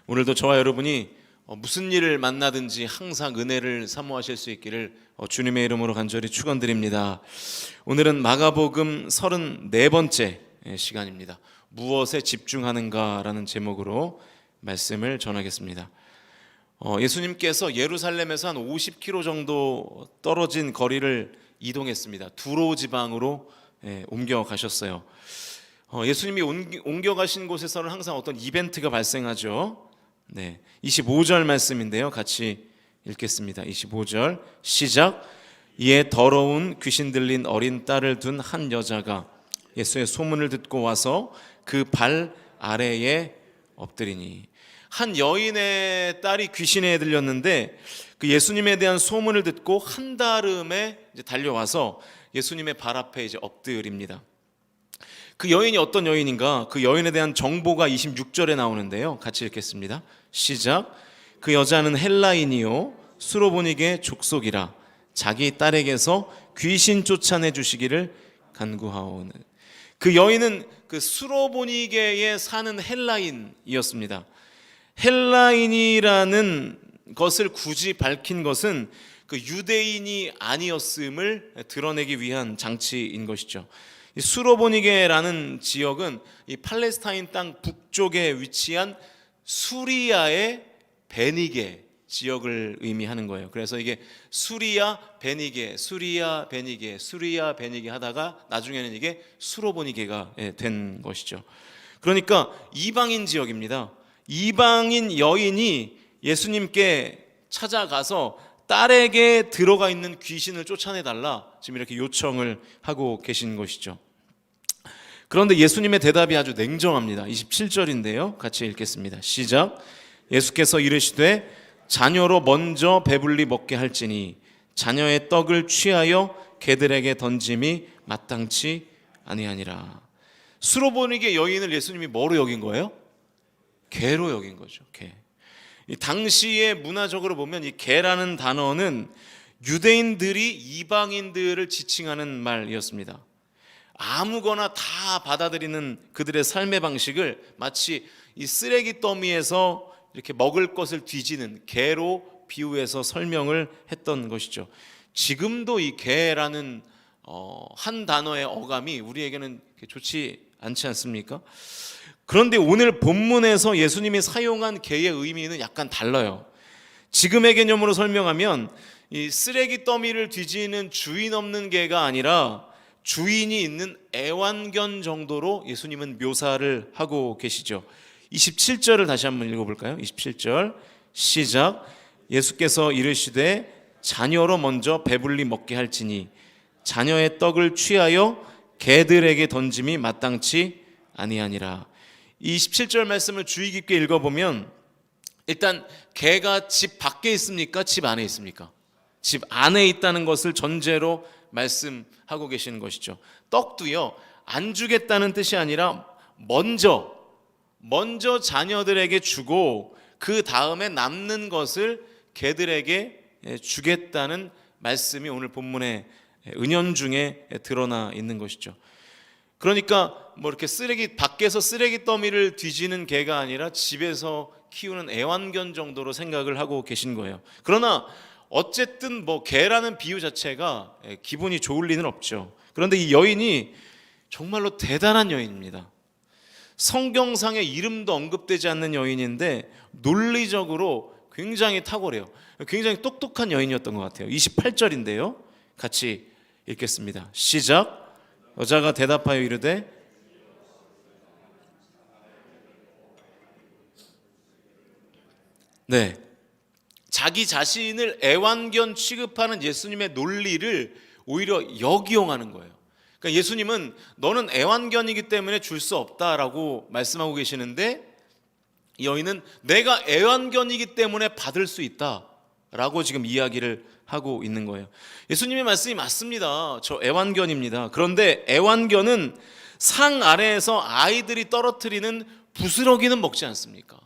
오늘도 저와 여러분이 무슨 일을 만나든지 항상 은혜를 사모하실 수 있기를 주님의 이름으로 간절히 축원드립니다. 오늘은 마가복음 34번째 시간입니다. 무엇에 집중하는가라는 제목으로 말씀을 전하겠습니다. 예수님께서 예루살렘에서 한 50km 정도 떨어진 거리를 이동했습니다. 두로 지방으로 옮겨가셨어요. 예수님이 옮겨가신 곳에서는 항상 어떤 이벤트가 발생하죠. 25절 말씀인데요, 같이 읽겠습니다. 25절 시작. 이에 더러운 귀신 들린 어린 딸을 둔 한 여자가 예수의 소문을 듣고 와서 그 발 아래에 엎드리니. 한 여인의 딸이 귀신에 들렸는데 그 예수님에 대한 소문을 듣고 한달음에 달려와서 예수님의 발 앞에 이제 엎드립니다. 그 여인이 어떤 여인인가? 그 여인에 대한 정보가 26절에 나오는데요, 같이 읽겠습니다. 시작. 그 여자는 헬라인이요 수로보니게 족속이라 자기 딸에게서 귀신 쫓아내 주시기를 간구하오는. 그 여인은 그 수로보니게에 사는 헬라인이었습니다. 헬라인이라는 것을 굳이 밝힌 것은 그 유대인이 아니었음을 드러내기 위한 장치인 것이죠. 이 수로보니게라는 지역은 이 팔레스타인 땅 북쪽에 위치한 수리아의 베니게 지역을 의미하는 거예요. 그래서 이게 수리아 베니게, 수리아 베니게, 수리아 베니게 하다가 나중에는 이게 수로보니게가 된 것이죠. 그러니까 이방인 지역입니다. 이방인 여인이 예수님께 찾아가서 딸에게 들어가 있는 귀신을 쫓아내달라 지금 이렇게 요청을 하고 계신 것이죠. 그런데 예수님의 대답이 아주 냉정합니다. 27절인데요, 같이 읽겠습니다. 시작. 예수께서 이르시되 자녀로 먼저 배불리 먹게 할지니 자녀의 떡을 취하여 개들에게 던짐이 마땅치 아니하니라. 수로보니게 여인을 예수님이 뭐로 여긴 거예요? 개로 여긴 거죠. 개. 이 당시에 문화적으로 보면 이 개라는 단어는 유대인들이 이방인들을 지칭하는 말이었습니다. 아무거나 다 받아들이는 그들의 삶의 방식을 마치 이 쓰레기 더미에서 이렇게 먹을 것을 뒤지는 개로 비유해서 설명을 했던 것이죠. 지금도 이 개라는 한 단어의 어감이 우리에게는 좋지 않지 않습니까? 그런데 오늘 본문에서 예수님이 사용한 개의 의미는 약간 달라요. 지금의 개념으로 설명하면 이 쓰레기 더미를 뒤지는 주인 없는 개가 아니라 주인이 있는 애완견 정도로 예수님은 묘사를 하고 계시죠. 27절을 다시 한번 읽어볼까요? 27절 시작. 예수께서 이르시되 자녀로 먼저 배불리 먹게 할지니 자녀의 떡을 취하여 개들에게 던짐이 마땅치 아니하니라. 이 27절 말씀을 주의 깊게 읽어보면 일단 개가 집 밖에 있습니까? 집 안에 있습니까? 집 안에 있다는 것을 전제로 말씀하고 계시는 것이죠. 떡도요, 안 주겠다는 뜻이 아니라 먼저 자녀들에게 주고 그 다음에 남는 것을 개들에게 주겠다는 말씀이 오늘 본문의 은연중에 드러나 있는 것이죠. 그러니까 뭐 이렇게 밖에서 쓰레기 더미를 뒤지는 개가 아니라 집에서 키우는 애완견 정도로 생각을 하고 계신 거예요. 그러나 어쨌든 뭐 개라는 비유 자체가 기분이 좋을 리는 없죠. 그런데 이 여인이 정말로 대단한 여인입니다. 성경상에 이름도 언급되지 않는 여인인데 논리적으로 굉장히 탁월해요. 굉장히 똑똑한 여인이었던 것 같아요. 28절인데요, 같이 읽겠습니다. 시작. 여자가 대답하여 이르되 자기 자신을 애완견 취급하는 예수님의 논리를 오히려 역이용하는 거예요. 그러니까 예수님은 너는 애완견이기 때문에 줄 수 없다라고 말씀하고 계시는데 이 여인은 내가 애완견이기 때문에 받을 수 있다라고 지금 이야기를 하고 있는 거예요. 예수님의 말씀이 맞습니다. 저 애완견입니다. 그런데 애완견은 상 아래에서 아이들이 떨어뜨리는 부스러기는 먹지 않습니까?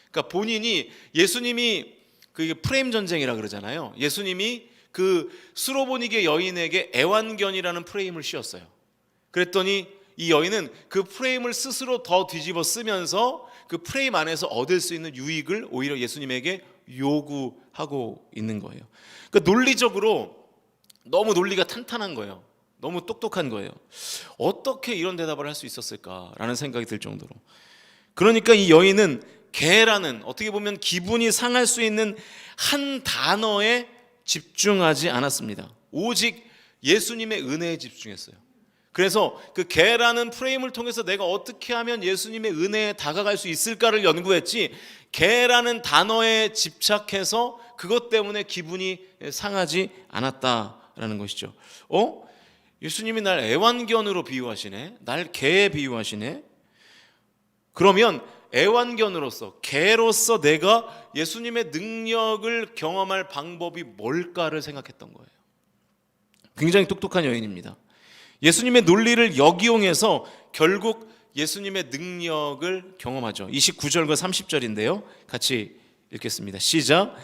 그러니까 본인이 예수님이 그게 프레임 전쟁이라 그러잖아요. 예수님이 그 수로보니게 여인에게 애완견이라는 프레임을 씌웠어요. 그랬더니 이 여인은 그 프레임을 스스로 더 뒤집어 쓰면서 그 프레임 안에서 얻을 수 있는 유익을 오히려 예수님에게 요구하고 있는 거예요. 그러니까 논리적으로 너무 논리가 탄탄한 거예요. 너무 똑똑한 거예요. 어떻게 이런 대답을 할 수 있었을까라는 생각이 들 정도로. 그러니까 이 여인은 개라는, 어떻게 보면 기분이 상할 수 있는 한 단어에 집중하지 않았습니다. 오직 예수님의 은혜에 집중했어요. 그래서 그 개라는 프레임을 통해서 내가 어떻게 하면 예수님의 은혜에 다가갈 수 있을까를 연구했지, 개라는 단어에 집착해서 그것 때문에 기분이 상하지 않았다라는 것이죠. 예수님이 날 애완견으로 비유하시네, 날 개에 비유하시네. 그러면 애완견으로서, 개로서 내가 예수님의 능력을 경험할 방법이 뭘까를 생각했던 거예요. 굉장히 똑똑한 여인입니다. 예수님의 논리를 역이용해서 결국 예수님의 능력을 경험하죠. 29절과 30절인데요. 같이 읽겠습니다. 시작.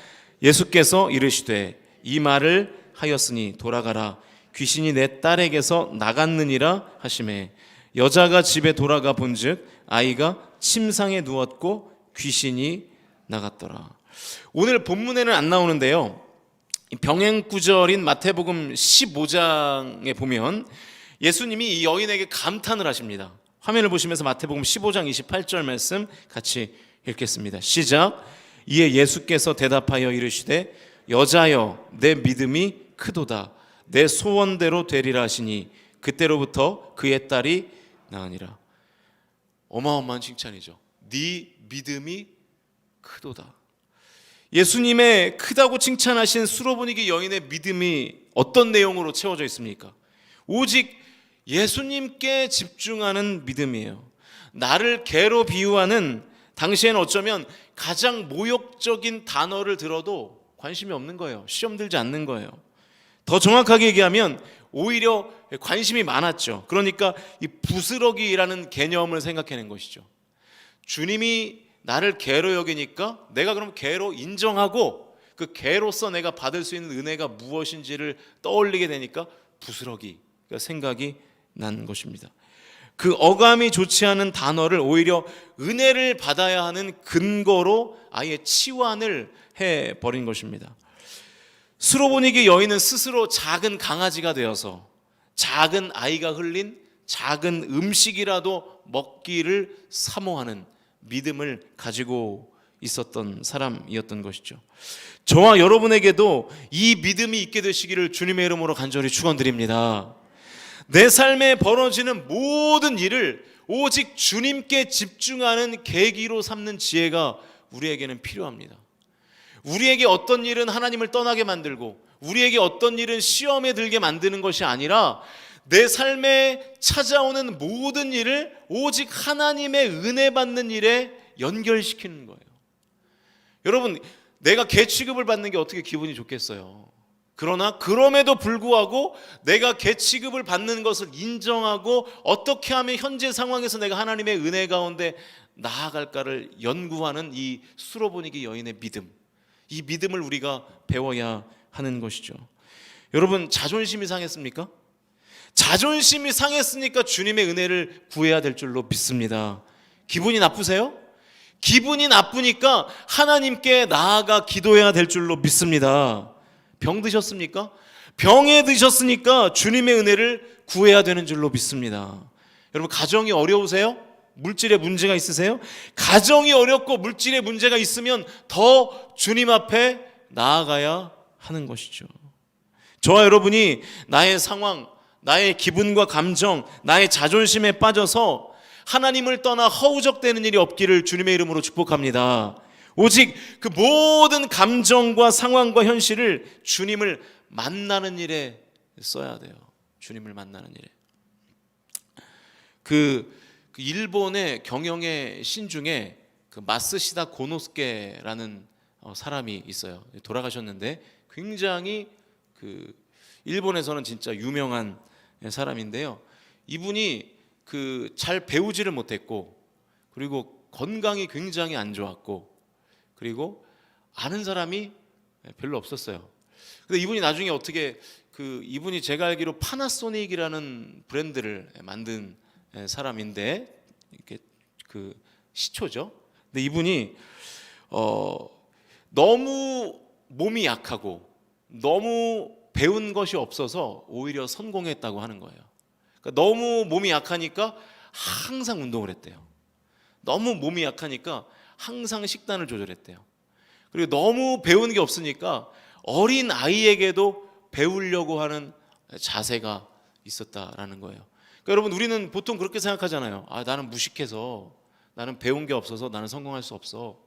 예수께서 이르시되 이 말을 하였으니 돌아가라, 귀신이 내 딸에게서 나갔느니라 하시매, 여자가 집에 돌아가 본즉 아이가 침상에 누웠고 귀신이 나갔더라. 오늘 본문에는 안 나오는데요, 병행 구절인 마태복음 15장에 보면 예수님이 이 여인에게 감탄을 하십니다. 화면을 보시면서 마태복음 15장 28절 말씀 같이 읽겠습니다. 시작. 이에 예수께서 대답하여 이르시되 여자여 내 믿음이 크도다, 내 소원대로 되리라 하시니 그때로부터 그의 딸이 나으니라. 어마어마한 칭찬이죠. 네 믿음이 크도다. 예수님의 크다고 칭찬하신 수로보니게 여인의 믿음이 어떤 내용으로 채워져 있습니까? 오직 예수님께 집중하는 믿음이에요. 나를 개로 비유하는, 당시에는 어쩌면 가장 모욕적인 단어를 들어도 관심이 없는 거예요. 시험 들지 않는 거예요. 더 정확하게 얘기하면 오히려 관심이 많았죠. 그러니까 이 부스러기라는 개념을 생각해낸 것이죠. 주님이 나를 개로 여기니까 내가 그럼 개로 인정하고 그 개로서 내가 받을 수 있는 은혜가 무엇인지를 떠올리게 되니까 부스러기가 생각이 난 것입니다. 그 어감이 좋지 않은 단어를 오히려 은혜를 받아야 하는 근거로 아예 치환을 해버린 것입니다. 수로보니게 여인은 스스로 작은 강아지가 되어서 작은 아이가 흘린 작은 음식이라도 먹기를 사모하는 믿음을 가지고 있었던 사람이었던 것이죠. 저와 여러분에게도 이 믿음이 있게 되시기를 주님의 이름으로 간절히 축원드립니다. 내 삶에 벌어지는 모든 일을 오직 주님께 집중하는 계기로 삼는 지혜가 우리에게는 필요합니다. 우리에게 어떤 일은 하나님을 떠나게 만들고 우리에게 어떤 일은 시험에 들게 만드는 것이 아니라 내 삶에 찾아오는 모든 일을 오직 하나님의 은혜 받는 일에 연결시키는 거예요. 여러분, 내가 개 취급을 받는 게 어떻게 기분이 좋겠어요? 그러나 그럼에도 불구하고 내가 개 취급을 받는 것을 인정하고 어떻게 하면 현재 상황에서 내가 하나님의 은혜 가운데 나아갈까를 연구하는 이 수로보니게 여인의 믿음, 이 믿음을 우리가 배워야 하는 것이죠. 여러분, 자존심이 상했습니까? 자존심이 상했으니까 주님의 은혜를 구해야 될 줄로 믿습니다. 기분이 나쁘세요? 기분이 나쁘니까 하나님께 나아가 기도해야 될 줄로 믿습니다. 병 드셨습니까? 병에 드셨으니까 주님의 은혜를 구해야 되는 줄로 믿습니다. 여러분, 가정이 어려우세요? 물질에 문제가 있으세요? 가정이 어렵고 물질에 문제가 있으면 더 주님 앞에 나아가야 하는 것이죠. 저와 여러분이 나의 상황, 나의 기분과 감정, 나의 자존심에 빠져서 하나님을 떠나 허우적대는 일이 없기를 주님의 이름으로 축복합니다. 오직 그 모든 감정과 상황과 현실을 주님을 만나는 일에 써야 돼요. 주님을 만나는 일에. 그 일본의 경영의 신 중에 그 마쓰시다 고노스케라는 사람이 있어요. 돌아가셨는데 굉장히 그 일본에서는 진짜 유명한 사람인데요. 이분이 그 잘 배우지를 못했고, 그리고 건강이 굉장히 안 좋았고, 그리고 아는 사람이 별로 없었어요. 근데 이분이 나중에 어떻게 이분이 제가 알기로 파나소닉이라는 브랜드를 만든 사람인데 이렇게 그 시초죠. 근데 이분이 너무 몸이 약하고 너무 배운 것이 없어서 오히려 성공했다고 하는 거예요. 그러니까 너무 몸이 약하니까 항상 운동을 했대요. 너무 몸이 약하니까 항상 식단을 조절했대요. 그리고 너무 배운 게 없으니까 어린 아이에게도 배우려고 하는 자세가 있었다라는 거예요. 그러니까 여러분, 우리는 보통 그렇게 생각하잖아요. 나는 무식해서, 나는 배운 게 없어서 나는 성공할 수 없어.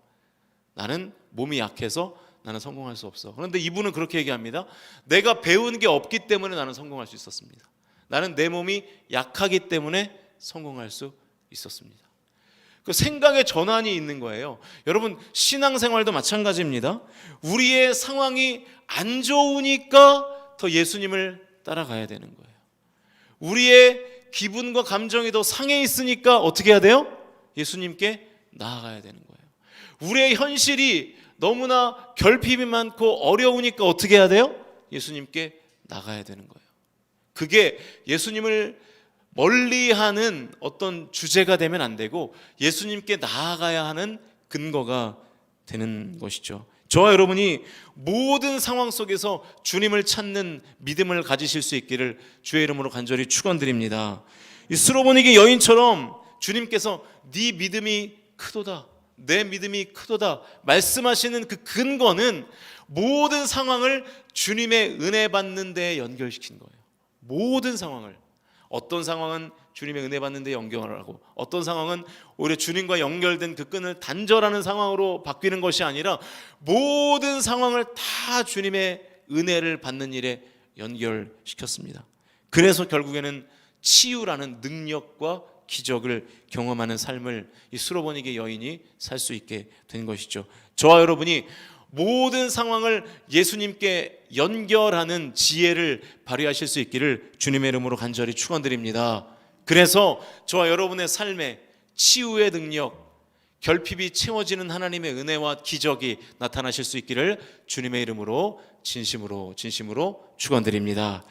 나는 몸이 약해서 나는 성공할 수 없어. 그런데 이분은 그렇게 얘기합니다. 내가 배운 게 없기 때문에 나는 성공할 수 있었습니다. 나는 내 몸이 약하기 때문에 성공할 수 있었습니다. 그 생각의 전환이 있는 거예요. 여러분, 신앙생활도 마찬가지입니다. 우리의 상황이 안 좋으니까 더 예수님을 따라가야 되는 거예요. 우리의 기분과 감정이 더 상해 있으니까 어떻게 해야 돼요? 예수님께 나아가야 되는 거예요. 우리의 현실이 너무나 결핍이 많고 어려우니까 어떻게 해야 돼요? 예수님께 나가야 되는 거예요. 그게 예수님을 멀리하는 어떤 주제가 되면 안 되고 예수님께 나아가야 하는 근거가 되는 것이죠. 저와 여러분이 모든 상황 속에서 주님을 찾는 믿음을 가지실 수 있기를 주의 이름으로 간절히 축원드립니다. 이 스로보니게 여인처럼 주님께서 네 믿음이 크도다, 내 믿음이 크도다 말씀하시는 그 근거는 모든 상황을 주님의 은혜 받는 데에 연결시킨 거예요. 모든 상황을. 어떤 상황은 주님의 은혜 받는 데 연결을 하고, 어떤 상황은 오히려 주님과 연결된 그 끈을 단절하는 상황으로 바뀌는 것이 아니라 모든 상황을 다 주님의 은혜를 받는 일에 연결시켰습니다. 그래서 결국에는 치유라는 능력과 기적을 경험하는 삶을 이 스로보니게 여인이 살 수 있게 된 것이죠. 저와 여러분이 모든 상황을 예수님께 연결하는 지혜를 발휘하실 수 있기를 주님의 이름으로 간절히 축원드립니다. 그래서 저와 여러분의 삶에 치유의 능력, 결핍이 채워지는 하나님의 은혜와 기적이 나타나실 수 있기를 주님의 이름으로 진심으로 축원드립니다.